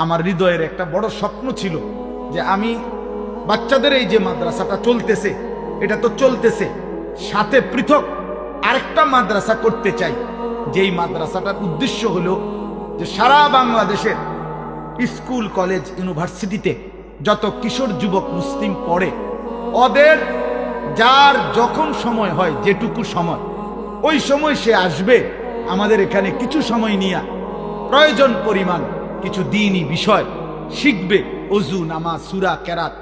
আমার হৃদয়ের একটা বড় স্বপ্ন ছিল যে আমি বাচ্চাদের এই যে মাদ্রাসাটা চলতেছে, এটা তো চলতেছে, সাথে পৃথক আরেকটা মাদ্রাসা করতে চাই, যেই মাদ্রাসাটার উদ্দেশ্য হলো যে সারা বাংলাদেশের স্কুল কলেজ ইউনিভার্সিটিতে যত কিশোর যুবক মুসলিম পড়ে, ওদের যার যখন সময় হয়, যেটুকু সময়, ওই সময় সে আসবে আমাদের এখানে কিছু সময় নিয়ে প্রয়োজন পরিমাণ কিছু দ্বীনি বিষয় শিখবে। ওযু, নামাজ, সূরা, কেরাত,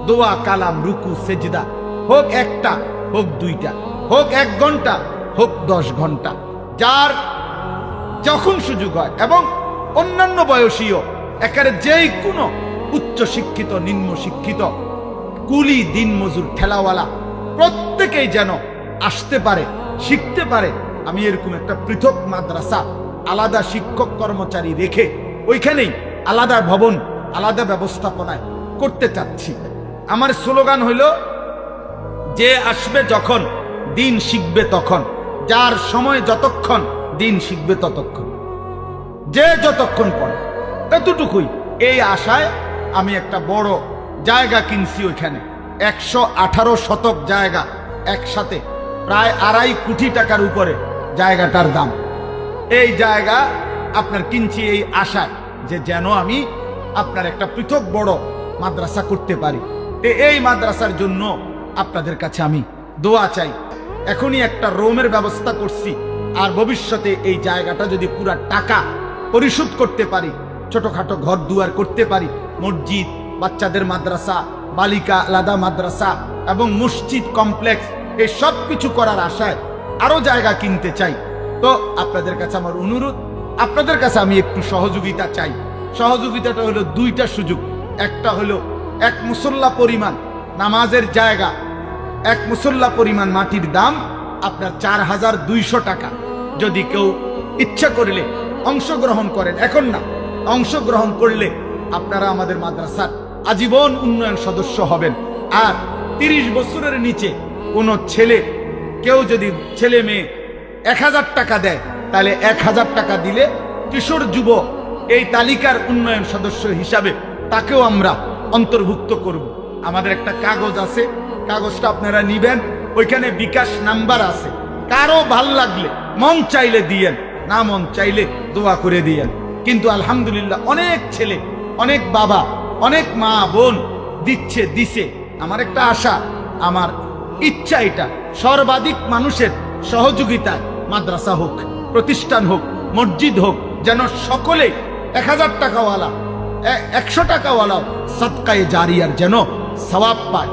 দোয়া, কালাম, রুকু, সেজদা, হোক একটা, হোক দুইটা, হোক 1 ঘন্টা, হোক 10 ঘন্টা, যার যখন সুযোগ হয়, এবং অন্যান্য বয়সীও একেবারে যেই কোনো উচ্চ শিক্ষিত, নিম্ন শিক্ষিত, কুলি, দিন মজুর, ঠেলাওয়ালা প্রত্যেকেই যেন আসতে পারে, শিখতে পারে। আমি এরকম একটা পৃথক মাদ্রাসা আলাদা শিক্ষক কর্মচারী রেখে ওইখানেই আলাদা ভবন, আলাদা ব্যবস্থাপনায় করতে চাচ্ছি। আমার স্লোগান হইল, যে আসবে যখন দিন শিখবে তখন, যার সময় যতক্ষণ দিন শিখবে ততক্ষণ, যে যতক্ষণ পড়ে ততটুকুই। এই আশায় আমি একটা বড় জায়গা কিনছি, ওইখানে 118 শতক জায়গা, একসাথে প্রায় 2.5 কোটি টাকার উপরে জায়গাটার দাম। এই জায়গা আপনার কিনছি এই আশায় যে যেন আমি আপনার একটা পৃথক বড় মাদ্রাসা করতে পারি। এই মাদ্রাসার জন্য আপনাদের কাছে আমি দোয়া চাই। এখনই একটা রুমের ব্যবস্থা করছি, আর ভবিষ্যতে এই জায়গাটা যদি পুরা টাকা পরিশোধ করতে পারি, ছোটখাটো ঘর দুয়ার করতে পারি, মসজিদ, বাচ্চাদের মাদ্রাসা, বালিকা আলাদা মাদ্রাসা এবং মসজিদ কমপ্লেক্স, এই সব কিছু করার আশায় আরো জায়গা কিনতে চাই। তো আপনাদের কাছে আমার অনুরোধ, আপনাদের কাছে আমি একটু সহযোগিতা চাই। সহযোগিতাটা হলো 2টা সুযোগ। একটা হলো 1 মুসল্লা পরিমাণ নামাজের জায়গা, 1 মুসল্লা পরিমাণ মাটির দাম আপনার 4200 টাকা। যদি কেউ ইচ্ছা করলে অংশগ্রহণ করেন, এখন না, অংশগ্রহণ করলে আপনারা আমাদের মাদ্রাসার আজীবন উন্নয়ন সদস্য হবেন। আর 30 বছরের নিচে কোনো ছেলে, কেউ যদি ছেলে মেয়ে 1000 টাকা দেয়, তাহলে 1000 টাকা দিলে কিশোর যুব এই তালিকার উন্নয়ন সদস্য হিসাবে তাকেও আমরা অন্তর্ভুক্ত করব। আমাদের একটা কাগজ আছে, কাগজটা আপনারা নিবেন, ওইখানে বিকাশ নাম্বার আছে। কারো ভাল লাগলে মন চাইলে দিয়েন, না মন চাইলে দোয়া করে দিয়েন। কিন্তু আলহামদুলিল্লাহ অনেক ছেলে, অনেক বাবা, অনেক মা বোন দিছে। আমার একটা আশা, আমার ইচ্ছা, এটা সর্বাধিক মানুষের সহযোগিতায় মাদ্রাসা হোক, প্রতিষ্ঠান হোক, মসজিদ হোক, যেন সকলে 1000 টাকাওয়ালা, 100 টাকাওয়ালাও সদকায়ে জারিয়ার যেন সওয়াব পায়।